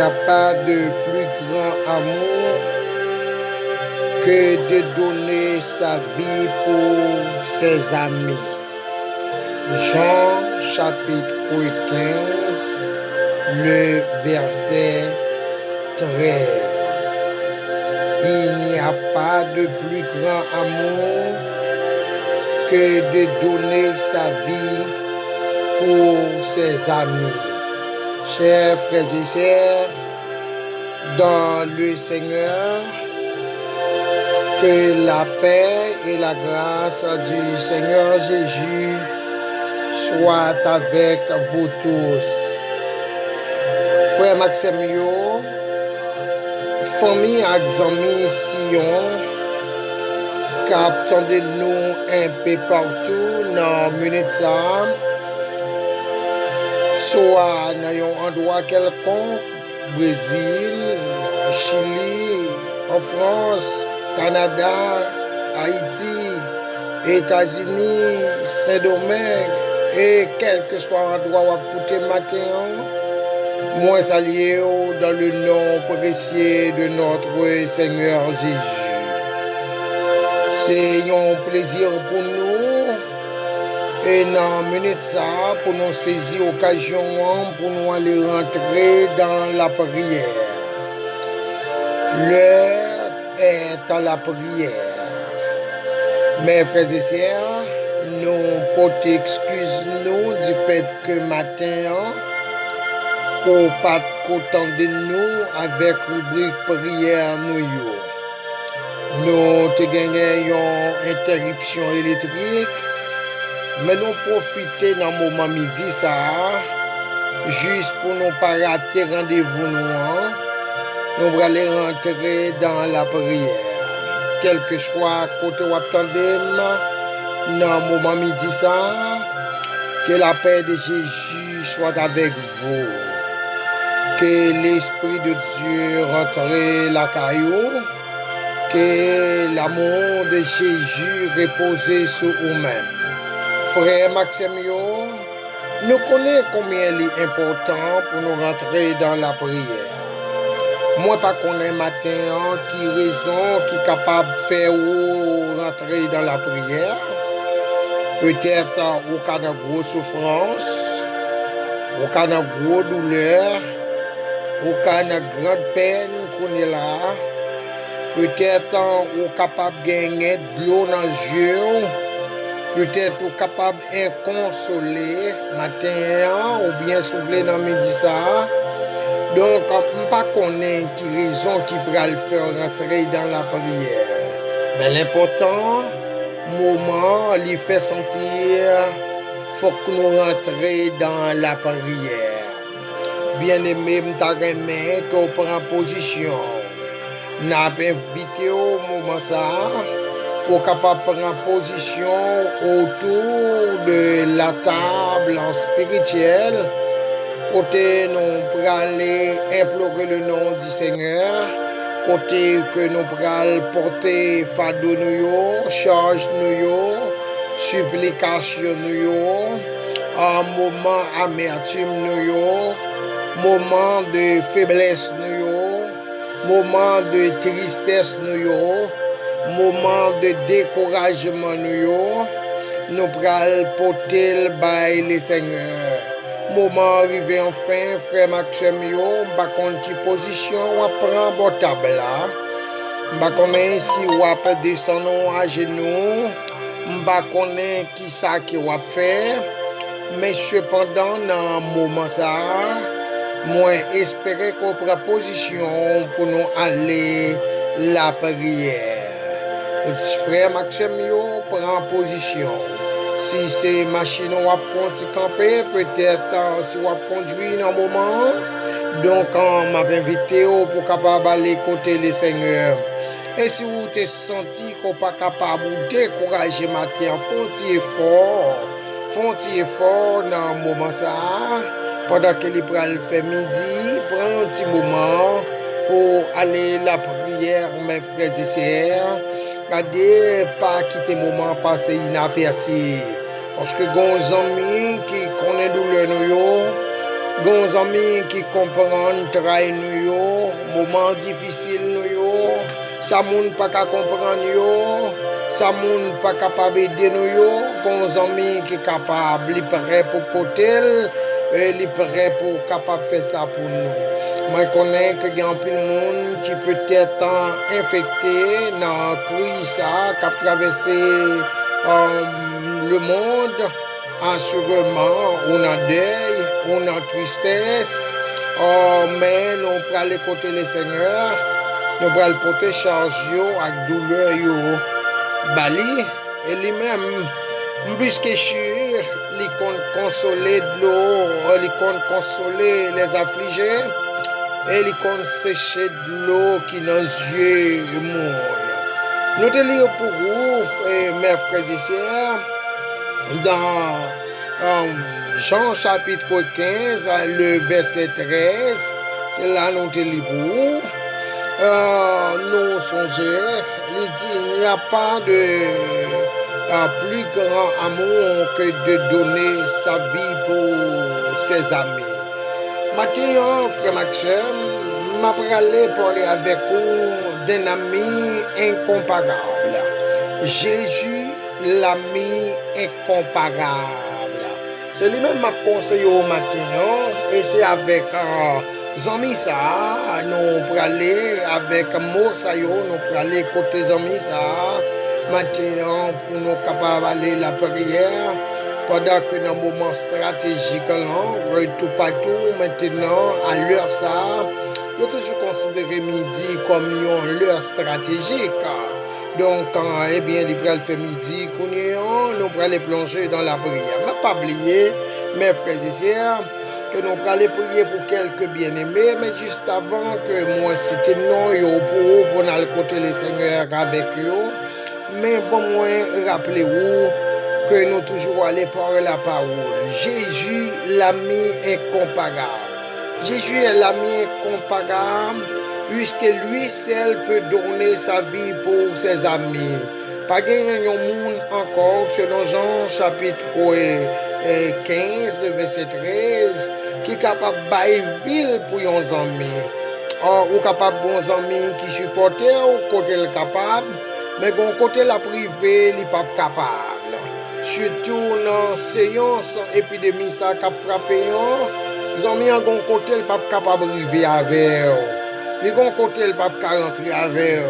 a pas de plus grand amour que de donner sa vie pour ses amis. Jean chapitre 15, le verset 13. Il n'y a pas de plus grand amour que de donner sa vie pour ses amis. Chers frères et sœurs, dans le Seigneur, que la paix et la grâce du Seigneur Jésus soient avec vous tous. Frère Maxime yo, famille ak zami Sion, kap tande nou un peu partout dans minute ça, soit dans un endroit quelconque, Brésil, Chili, en France, Canada, Haïti, États-Unis, Saint-Domingue, et quel que soit l'endroit où vous écoutez matin, moi salué dans le nom précieux de notre Seigneur Jésus. C'est un plaisir pour nous et dans une minute ça, pour nous saisir l'occasion pour nous aller rentrer dans la prière. L'heure est à la prière. Mes frères et sœurs, nous portons excuse nous du fait que matin, au pas content de nous avec rubrique prière nous. Nous avons une interruption électrique, mais nous profitons dans le moment midi ça, juste pour ne pas rater rendez-vous nous allons aller rentrer dans la prière. Quel que soit côté où attendez dans le moment midi ça, que la paix de Jésus soit avec vous. Que l'Esprit de Dieu rentre la caillou, que l'amour de Jésus repose sur vous-même. Frère Maxime yo, nous connaissons combien il est important pour nous rentrer dans la prière. Moi pas connais matin qui raison qui est capable de faire rentrer dans la prière. Peut-être au cas de grosse souffrance, au cas de grosse douleur, au cas de grande peine qu'on est là. Peut-être ou capable de gagner de l'eau dans les yeux. Peut-être ou capable d'inconsoler matin ou bien souffler dans midi ça. Donc, on ne pas connaître qui raison qui pourra le faire rentrer dans la prière. Mais l'important, moment, il fait sentir, faut que nous rentrions dans la prière. Bien-aimé, m'tagremen qu'on prend position. N'a invité au moment ça pour capable prendre position autour de la table en spirituel. Côté nous pour aller implorer le nom du Seigneur. Côté que nous pour porter fardeau nous, charge nous, supplication nous, un moment amertume nous, moment de faiblesse nous, moment de tristesse nous, moment de découragement nous pral porter by le Seigneur. Moment arrivé enfin, frère Maxime yo, m'pa konn qui position ou prend bon table là. M'pa connait si ou descendre à genoux, m'pa connait qui ça qui ou faire. Mais cependant dans moment ça, moi espérer qu'on prend position pour nous aller la prière. Frère Maxime yo prend position. Si c'est machine ou à camper, peut-être si on conduit dans un moment, donc on m'a invité pour capable aller côté le Seigneur. Et si vous te senti qu'on pas capable de décourager matin, font effort dans un moment ça, pendant que les pral fait midi, prends un petit moment pour aller la prière, mes frères et sœurs. Regardez, pas quitter le moment passé inaperçu. Parce que les amis qui connaissent douleur, Gon amis qui comprennent travail nous yo, moment difficile nous yo, ça moun pas qu'à comprendre yo, ça moun pas capable aider nous yo, gon amis qui capable, li prêt pour potel, li prêt pour capable faire ça pour nous. Moi connais que y a un pile monde qui peut être infecté dans crise ça, qui a traversé le monde. Assurément, on a deuil, on a tristesse, mais nous pour aller côté le Seigneur, nous pour aller porter charge avec douleur yo, bali, et lui-même, plus que sûr, il compte consoler de l'eau, il compte consoler les affligés, et il compte sécher de l'eau qui dans les yeux du monde. Nous te lisons pour vous, mes frères et sœurs, dans Jean chapitre 15, le verset 13, c'est là nous te lisons. Nous songeurs, il dit il n'y a pas de plus grand amour que de donner sa vie pour ses amis. Maintenant, frère Maxime, m'a parler avec vous d'un ami incomparable. Jésus, l'ami incomparable. C'est lui-même m'a conseillé au matin et c'est avec amis ça, nous pour aller avec amour ça nous pour aller côté amis ça, matin pour nous capables d'aller la prière pendant que dans le moment stratégique là, tout partout maintenant à l'heure ça, je toujours considéré midi comme une l'heure stratégique. Donc, eh bien, il va faire midi, nous allons aller plonger dans la prière. Mais pas oublier, mes frères et sœurs, que nous allons aller prier pour quelques bien-aimés, mais juste avant que moi cite non pour aller côté le Seigneur avec eux. Mais bon, moi, rappelez-vous que nous toujours aller par la parole. Jésus, l'ami incomparable. Jésus est l'ami incomparable. Puisque lui seul peut donner sa vie pour ses amis. Pas de monde encore, selon Jean chapitre 15, le verset 13, qui est capable de bailler ville pour les amis. Ou capable de bons amis qui supportent, ou côté le capable, mais bon côté la privée, il n'est pas capable. Surtout dans séance épidémie ça qui a frappé, les amis en bon côté, il n'est pas capable de vivre avec eux. Les gens côté le pape 40 avec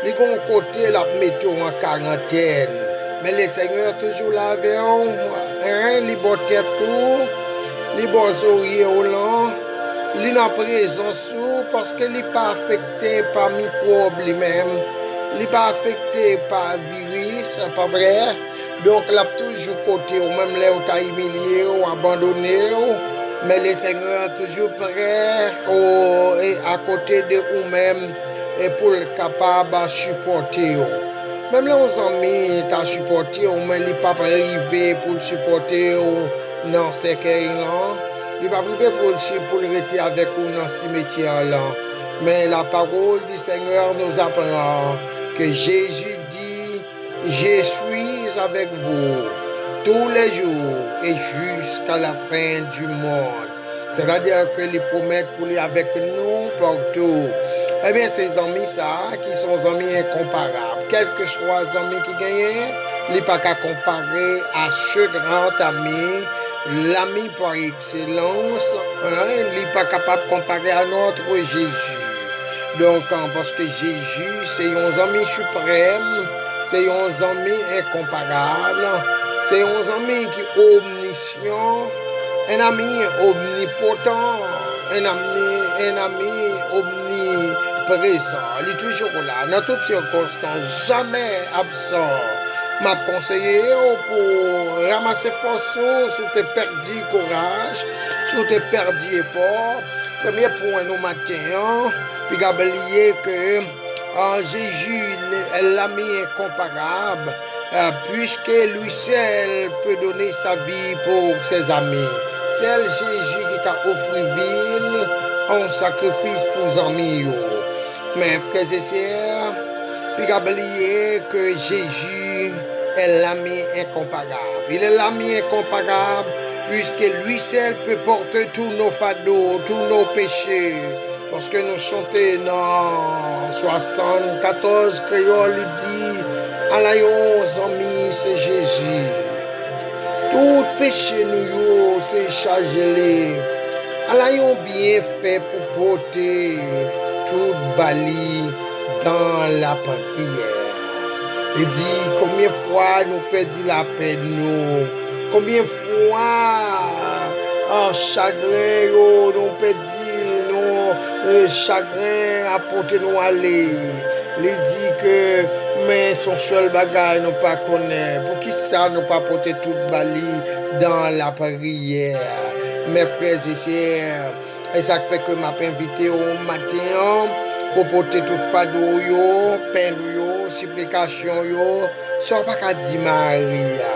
les gens côté la mettre en quarantaine. Mais le Seigneur toujours là avec eux, les bon tête tout, les bons oreilles au long, il n'a présence parce que il pas affecté par microbe lui-même, il pas affecté par virus, pas vrai. Donc là toujours côté ou même là où t'as humilié ou abandonné. Mais le Seigneur est toujours prêt et à côté de vous-même et pour le capable de supporter. Même les amis t'ont supporté, mais il n'est pas arrivé pour le supporter dans ce cas-là. Il n'est pas arrivé pour le rester avec vous dans ce cimetière-là. Mais la parole du Seigneur nous apprend que Jésus dit, je suis avec vous tous les jours et jusqu'à la fin du monde. C'est-à-dire que les promettent pour aller avec nous partout. Eh bien, ces amis, ça, qui sont amis incomparables. Quel que soit les amis qui gagnent, il n'est pas qu'à comparer à ce grand ami, l'ami par excellence, il n'est pas capable de comparer à notre Jésus. Donc, parce que Jésus, c'est un ami suprême, c'est un ami incomparable. C'est un ami qui est omniscient, un ami omnipotent, un ami omniprésent. Il est toujours là, dans toutes circonstances, jamais absent. M'a conseillé pour ramasser force sous tes perdus courage, sous tes perdus effort. Premier point nous matin, puis oublier que Jésus est l'ami incomparable. Puisque lui seul peut donner sa vie pour ses amis. C'est Jésus qui a offert ville en sacrifice pour ses amis. Mais frères et sœurs, puis oublier que Jésus est l'ami incomparable. Il est l'ami incomparable puisque lui seul peut porter tous nos fardeaux, tous nos péchés. Parce que nous chantons dans 74 créole, il dit, Alayon, amis, c'est Jésus. Tout péché nous, c'est chargé. Alayon bien fait pour porter tout bali dans la prière. Il dit, combien de fois nous perdons la paix de nous? Combien de fois en chagrin, nous perdons nos chagrins à porter nous aller. Il dit que mais son seul bagage nous pas connaît. Pour qui ça nous pas porter tout bali dans la prière? Mes frères et sœurs, et ça fait que m'a invité au matin pour porter tout fardeau yo, peine yo, supplication yo, ça pas qu'à dire Maria,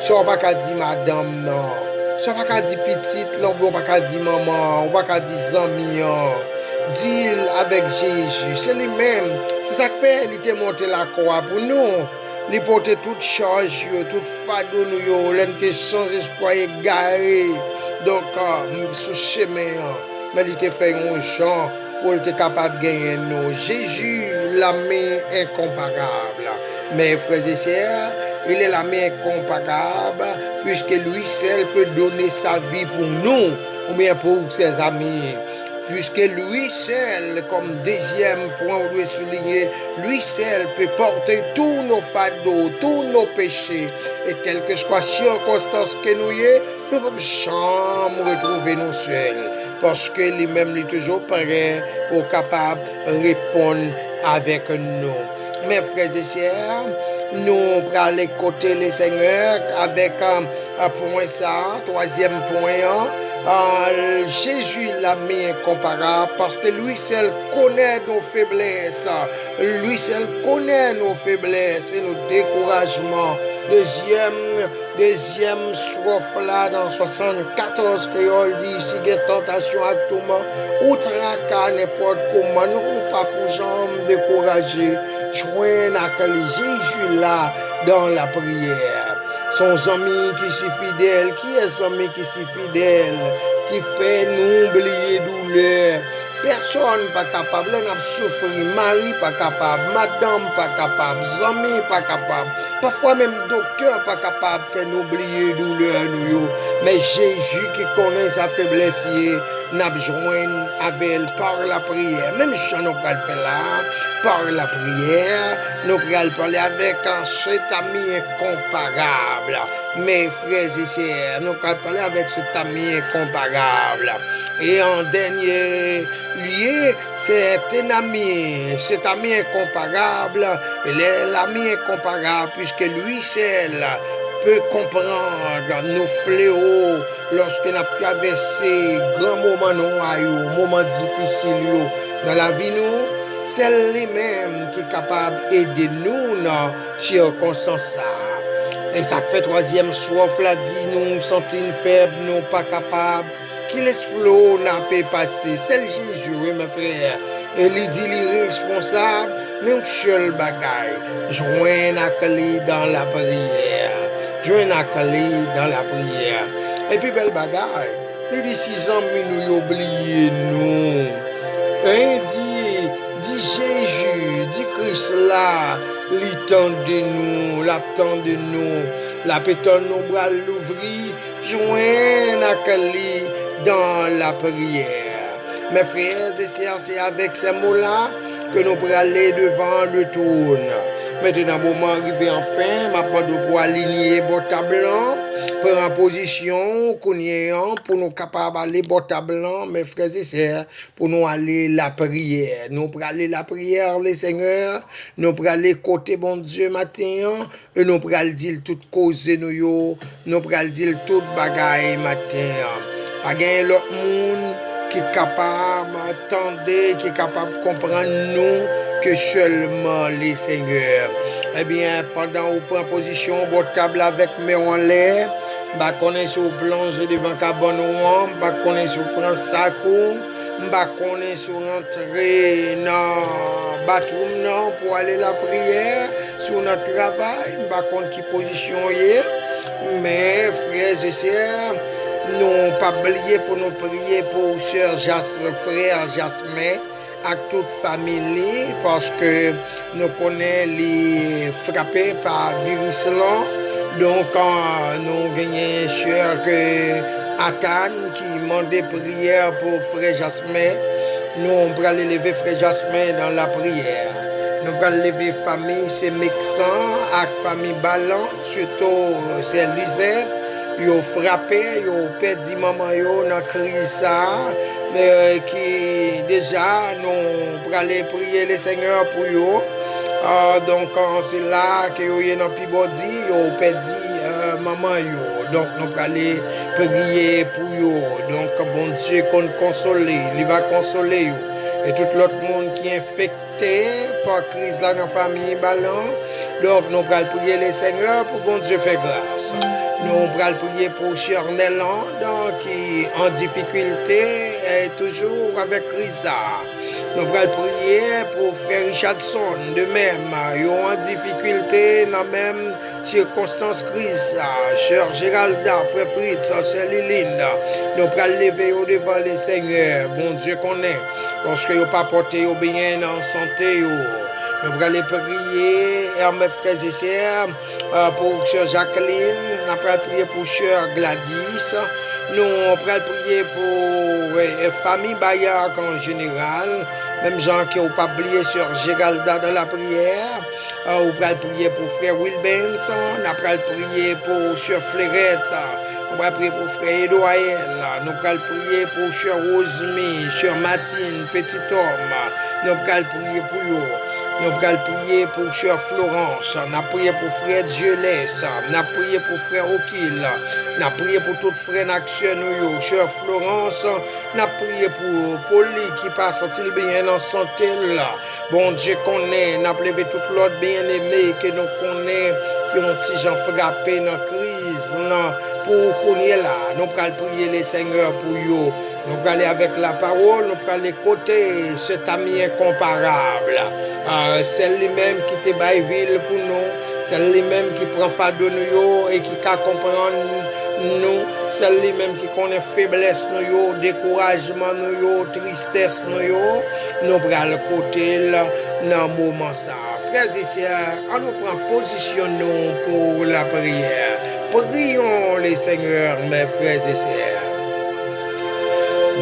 ça pas qu'à dire madame non, ça pas qu'à dire petite, non, pas qu'à dire maman, pas qu'à dire zami. Deal avec Jésus, c'est lui-même, c'est ça que fait, il était monté la croix pour nous. Il portait toute charge, toute fardeau nous, il était sans espoir égaré. Donc, sous chemin, mais il était fait un genre pour être capable de gagner nous. Jésus, la main incomparable. Mes frères et sœurs, il est la main incomparable, puisque lui seul peut donner sa vie pour nous, ou bien pour ses amis. Puisque lui seul, comme deuxième point, on doit souligner, lui seul peut porter tous nos fardeaux, tous nos péchés. Et quelle que soit la circonstance que nous y nous ne pouvons jamais retrouver nous seuls. Parce que lui-même est toujours prêt pour capable de répondre avec nous. Mes frères et sœurs, nous allons aller côté les seigneurs avec un point ça, troisième point. Jésus l'a mis incomparable parce que lui seul connaît nos faiblesses, lui seul connaît nos faiblesses et nos découragements. Deuxième strophe là dans 74 créole dit si il y a tentation actuellement ou tracas n'importe comment, nous pas pour jambes décourager, joindre à Jésus là dans la prière. Son ami qui est fidèle, qui est son ami qui est fidèle, qui fait nous oublier douleur. Personne pas capable, l'un a souffert, mari pas capable, madame pas capable, amis pas capable, parfois même docteur pas capable de faire nous oublier douleur nous. Mais Jésus qui connaît sa faiblesse, n'a besoin avec elle par la prière. Même si nous pas le faire là, par la prière, nous allons parler avec cet ami incomparable. Mes frères et sœurs, nous allons parler avec cet ami incomparable. Et en dernier lieu, c'est un ami, cet ami incomparable, il est l'ami incomparable puisque lui seul peut comprendre nos fléaux lorsque nous avons traversé grands moments noirs, moments difficiles dans la vie nous. C'est lui-même qui est capable d'aider nous dans ces circonstances. Et ça fait troisième soif, là dit nous sentons faibles, nous pas capables. Qui laisse flot n'a pas passé. C'est Jésus, oui, mes frères. Et il dit il est responsable, mais un seul bagaille. Joindre à Kali dans la prière. Joindre à Kali dans la prière. Et puis, belle bagaille. Il dit 6 ans, mais nous oublions nous. Et dit Jésus, dit Christ là, l'attend de nous, l'attend de nous, l'attend nos bras l'ouvrir, joindre à Kali dans la prière. Mes frères et sœurs, c'est avec ces mots-là que nous pourrons aller devant le trône. Maintenant, moment arrivé enfin, maintenant pour aligner votre blanc, prendre en position, pour nous capables d'aller votre blanc, mes frères et sœurs, pour nous aller la prière. Nous pour aller la prière, les seigneurs, nous pour aller côté bon Dieu matin, et nous pour aller dire toute cause nous pour aller dire toute bagaille matin. Pas gagner l'autre monde qui est capable d'entendre, qui est capable de comprendre nous que seulement les seigneurs. Eh bien, pendant qu'on prend position, votre table avec mes en l'air, bah connaît sur plonge devant cabane ou bah connaît sur prend sac bah connaît sur entrer dans bathroom non pour aller la prière sur notre travail, bah connaît qui position hier. Mais frères et sœurs, nous pas oublier pour nous prier pour sœur Jasmin, frère Jasmin, avec toute famille, parce que nous connaissons les frappés par virus là. Donc, nous gagnons sœur que Atane qui demandait prière pour frère Jasmin. Nous, on peut aller lever frère Jasmin dans la prière. Nous allons lever famille, c'est Mexan, avec famille Ballon, surtout c'est Lisette. Ils ont frappé, ils ont perdu maman dans la crise qui déjà nous pour aller prier le Seigneur pour eux. Donc c'est là que ils ont pibodi, ils ont perdu maman yo. Donc nous allons aller prier pour eux. Donc bon Dieu qu'on console, il va consoler eux. Et tout l'autre monde qui est infecté par crise là dans la famille Ballon. Donc nous allons prier le Seigneur pour bon Dieu faire grâce. Nous allons prier pour Sœur Nélan, qui est en difficulté et toujours avec Risa. Nous allons prier pour frère Richardson, de même, ils sont en difficulté dans la même circonstance crise. Sœur Géralda, frère Fritz, sœur Liline, nous allons lever au devant le Seigneur, bon Dieu qu'on est, parce qu'ils n'ont pas porté au bien en santé. Nous allons prier, mes frères et sœurs, pour sœur Jacqueline, nous allons prier pour sœur Gladys, nous allons prier pour la famille Bayard en général, même gens qui n'ont pas oublié sœur Géralda dans la prière. Nous allons prier pour frère Will Benson, nous allons prier pour sœur Fleurette, nous allons prier pour frère Edouard, nous allons prier pour sœur Rosemie, sœur Martine, petit homme, nous allons prier pour eux. Nous allons prier pour sœur Florence, nous allons prier pour frère Diolès, nous allons prier pour frère Okil, nous allons prier pour tout frère en action, sœur Florence, nous allons prier pour Poli qui passe il bien en santé là. Bon Dieu connaît, nous allons lever tout l'autre bien-aimé que nous connaissons, qui ont petit gens frappé dans la crise, pour qu'on y est là. Nous allons prier les seigneurs pour eux. Nous allons aller avec la parole, nous allons aller côté cet ami incomparable. Celle-là-même qui te baille ville pour nous, celle-là-même qui prend fardeau nous et qui peut comprendre nous, celle-là-même qui connaît faiblesse nous, découragement nous, tristesse nous allons aller côté dans le moment ça. Frères et sœurs, on nous prend position pour la prière. Prions les seigneurs, mes frères et sœurs.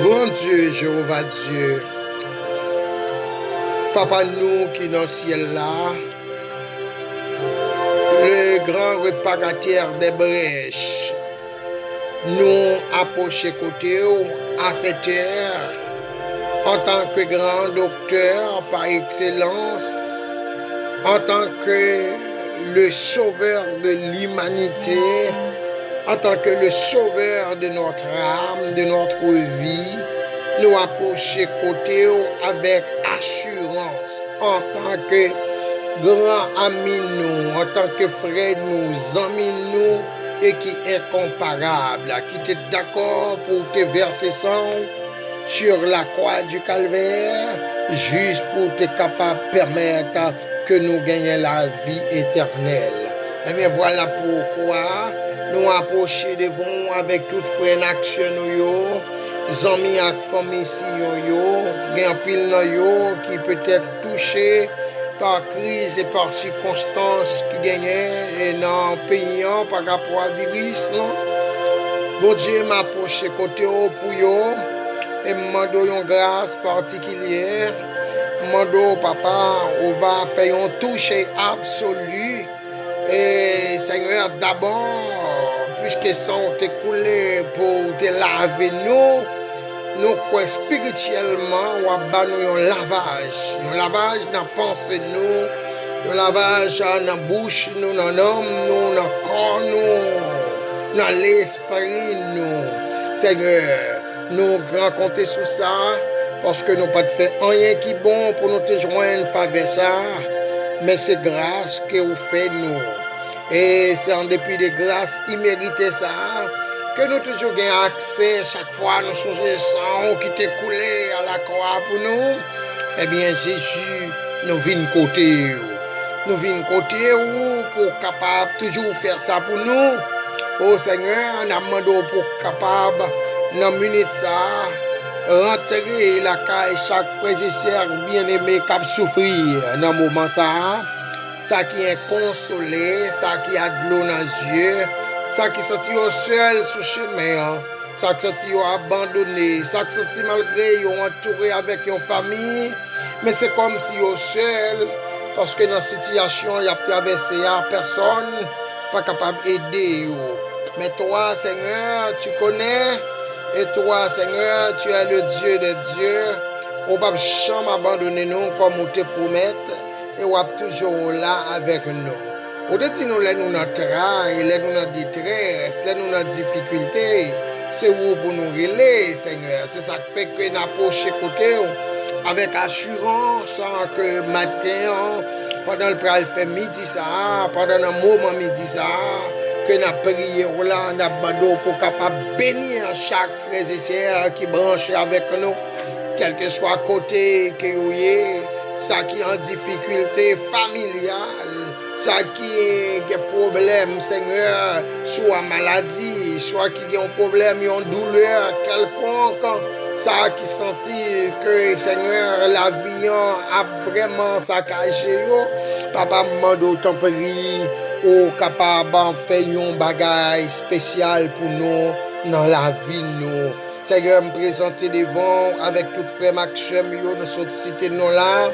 Grand Dieu, Jéhovah Dieu, Papa nous qui dans le ciel là, le grand reparateur des brèches, nous approchons côté à cette heure, en tant que grand docteur par excellence, en tant que le sauveur de l'humanité, en tant que le sauveur de notre âme, de notre vie, nous approcher côté avec assurance, en tant que grand ami nous, en tant que frère nous, amis nous, et qui est comparable, qui est d'accord pour te verser sang sur la croix du calvaire, juste pour te capable permettre que nous gagnions la vie éternelle. Et bien voilà pourquoi nous approcher devant avec toute frère en action nous, amis ak famille ici gen pile nan yo qui peut être touché par crise et par circonstances qui gagnent dans le pays par rapport à virus là. Bon Dieu m'approche côté pour yo et mando une grâce particulière. Mando papa, on va faire un touche absolu. Et Seigneur, d'abord, puisque sang t'est coulé pour te laver nous quoi spirituellement, on va nous un lavage dans la pensée nous, un lavage dans la bouche nous, dans l'âme nous, dans le corps nous, dans l'esprit nous. Seigneur, nous grand compter sur ça, parce que nous pas fait rien qui est bon pour nous te joindre faveur ça. Mais c'est grâce que vous faites nous. Et c'est en dépit de grâce imméritée ça, que nous toujours gagnons accès chaque fois nous changer sang qui t'est coulé à la croix pour nous. Eh bien Jésus, nous venons côté. Nous venons côté pour capable toujours faire ça pour nous. Oh Seigneur, on a demandé pour capable, dans la minute ça, rentrer la caille chaque frère et sœur bien-aimé qui a souffrir dans le moment ça. Ça qui est consolé, ça qui a de l'eau dans les yeux, ça qui senti seul sur le chemin, ça qui senti abandonné, ça qui senti malgré yo entouré avec une famille, mais c'est comme si yo seul, parce que dans la situation, il y a traversé personne, pas capable d'aider yo. Mais toi, Seigneur, tu connais, et toi, Seigneur, tu es le Dieu des dieux, on ne peut jamais abandonner nous comme on te promet. Et on est toujours là avec nous. Au dit nous, nous dans travail, nous dans détresse, nous dans difficulté. C'est où pour nous relayer, Seigneur. C'est ça qui fait que nous approchons côté avec assurance que matin, pendant le pral fait midi ça, pendant le moment midi ça, que nous prions là, nous avons pour capable bénir chaque frère et sœur qui branche avec nous, quel que soit côté que vous êtes. Ça qui est en difficulté familiale, ça qui a problème, Seigneur, soit maladie, soit qui a un problème, une douleur quelconque, ça qui sentit que, Seigneur, la vie a vraiment saccagé, Papa, demande autant pris, ou capable de faire un bagage spécial pour nous, dans la vie, nous. Seigneur, me présenter devant avec tout frère Maxime, nous sommes cités nous là.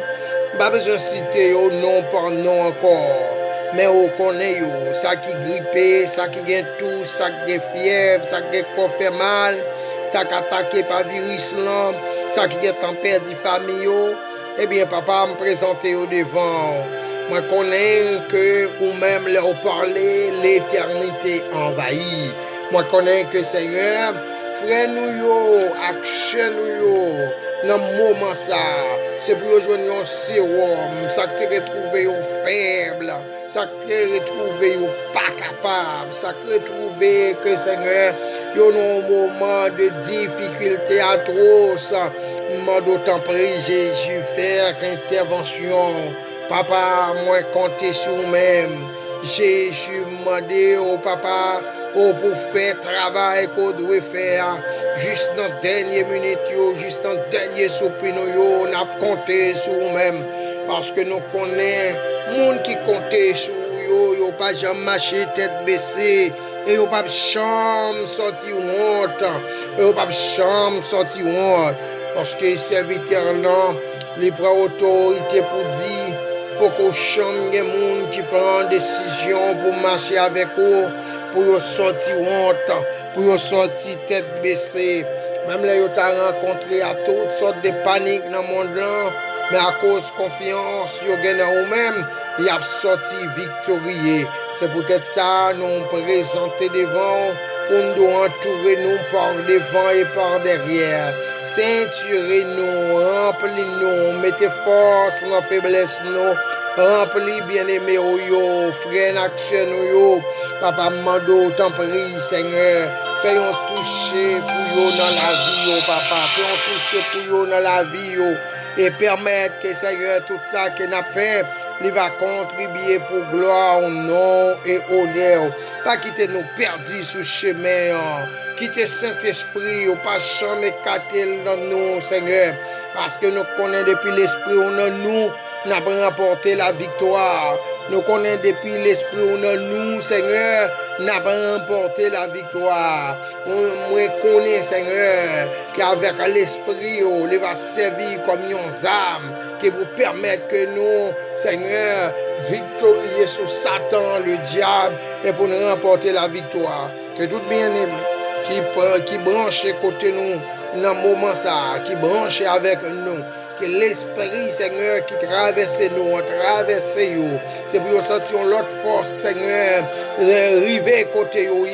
Pas besoin de citer nom par nom encore. Mais on connaît ça qui grippe, ça qui gagne tout, ça qui est fièvre, ça qui fait mal, ça qui attaqué par virus là, ça qui est tempête de famille. Eh bien, papa me présenter au devant. Moi connais que ou même leur parler, l'éternité envahie. Moi connais que Seigneur, frère nous action nous dans le moment ça, c'est pour joindre un sérum, ça qui retrouver faible, ça qui retrouver pas capable, ça qui retrouver que Seigneur, yo un moment de difficulté atroce, moi d'autant prier Jésus faire intervention. Papa, moi compter sur vous-même. Jésus m'a dit au papa, pour faire travail qu'on doit faire, juste dans la dernière minute, juste dans le dernier soupir, on a compté sur nous-mêmes. Parce que nous connaissons les gens qui comptent sur nous, ils ne pas jamais marcher tête baissée. Et ils ne pas jamais sortir honte. Ils ne pas jamais sortir honte. Parce que les serviteurs là, ils prennent autorité pour dire, pour qu'on chante des gens qui prennent des décisions pour marcher avec eux, pour sortir honte, pour sortir tête baissée. Même là, ils ont rencontré à toutes sortes de paniques dans le monde là, mais à cause de confiance, ils ont gagné eux-mêmes, ils ont sorti victorieux. C'est peut-être ça, nous présenter devant, pour nous entourer nous par devant et par derrière. Ceinturez-nous, remplis-nous, mettez force dans la faiblesse nous. Remplis bien-aimé yo, frère action yo, papa mando, t'en prie Seigneur, fais-nous toucher pour yo dans la vie yo, papa, fais-nous toucher pour yo dans la vie yo, et permettre que Seigneur tout ça que n'a fait, il va contribuer pour gloire, nom et honneur, pas quitter nous perdus sur le chemin, quitter Saint-Esprit, ou pas jamais cater dans nous Seigneur, parce que nous connaissons depuis l'Esprit on nous. Nous avons remporté la victoire. Nous connaissons depuis l'Esprit où nous, Seigneur, nous avons remporté la victoire. Moi, connais, Seigneur, qu'avec l'Esprit, il va servir comme une âme qui vous permettre que nous, Seigneur, victorieux sur Satan, le diable, et pour nous remporter la victoire. Que tout bien-aimé qui branche côté nous, dans le moment ça, qui branche avec nous, que l'Esprit, Seigneur, qui traverse nous, c'est pour sentir l'autre force, Seigneur, arriver côté nous.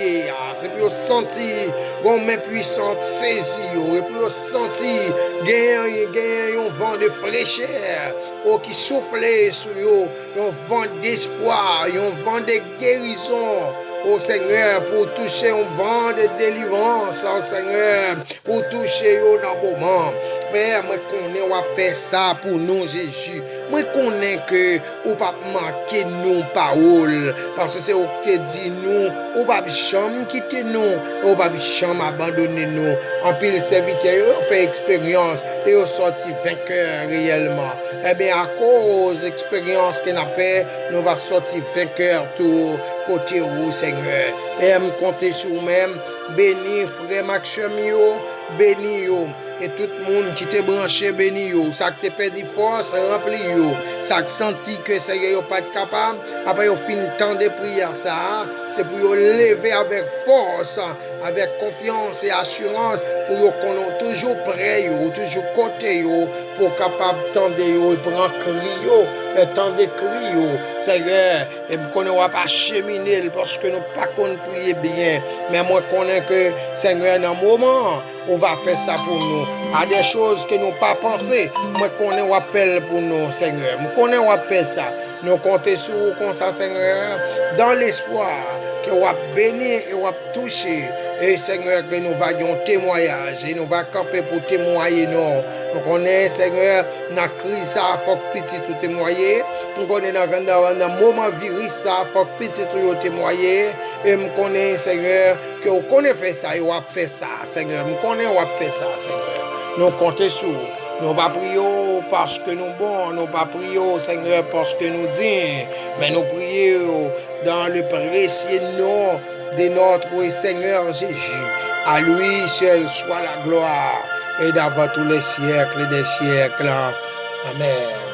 C'est pour sentir une main puissante saisie, et pour sentir gagner un vent de fraîcheur, qui souffle sur nous, un vent d'espoir, un vent de guérison. Oh Seigneur, pour toucher un vent de délivrance, oh Seigneur, pour toucher au dans le moment. Père, moi connais, on va faire ça pour nous, Jésus. Moi connais que ou pas manquer nos paroles parce que c'est au que dit nous, ou pas jamais quitter nous, ou pas jamais abandonner nous. En pile serviteur fait expérience et au sorti vainqueur réellement. Eh bien à cause expérience qu'on a fait, nous va sortir vainqueur tout côté où Seigneur. Et me compter sur vous-même, béni frère Maxime yo, béni yo. Et tout le monde qui te branché béni yo, ça qui te perdu force rempli yo, ça qui senti que Seigneur yo pas capable, après yo fin temps de prière ça, c'est pour yo lever avec force, avec confiance et assurance pour yo qu'on toujours prêt yo, toujours côté yo pour capable tendre yo et prendre cri yo, et tendre cri yo, Seigneur, et qu'on ne va pas cheminer parce que nous pas qu'on prier bien, mais moi connais que Seigneur dans moment on va faire ça pour nous. À des choses que nous pas pensé, moi connais on va faire pour nous, Seigneur. Moi connais on va faire ça. Nous comptons sur vous comme ça, Seigneur, dans l'espoir que on va bénir et on va toucher. Et Seigneur, que nous vayons témoignage et nous va camper pour témoigner nous. Nous connaissons, Seigneur, dans la crise, ça, il faut que petit tout témoigner. Nous connaissons dans le moment virus, ça, il faut que petit tout témoigner. Et nous connaissons, Seigneur, que vous connaissez ça et vous avez fait ça, Seigneur. Nous connaissons, vous avez fait ça, Seigneur. Nous comptons sur vous. Nous ne pas prions parce que nous bons, nous ne pas prions, Seigneur, parce que nous disons, mais nous prions dans le précieux nom de notre Seigneur Jésus. À lui seul soit la gloire et d'avant tous les siècles des siècles. Amen.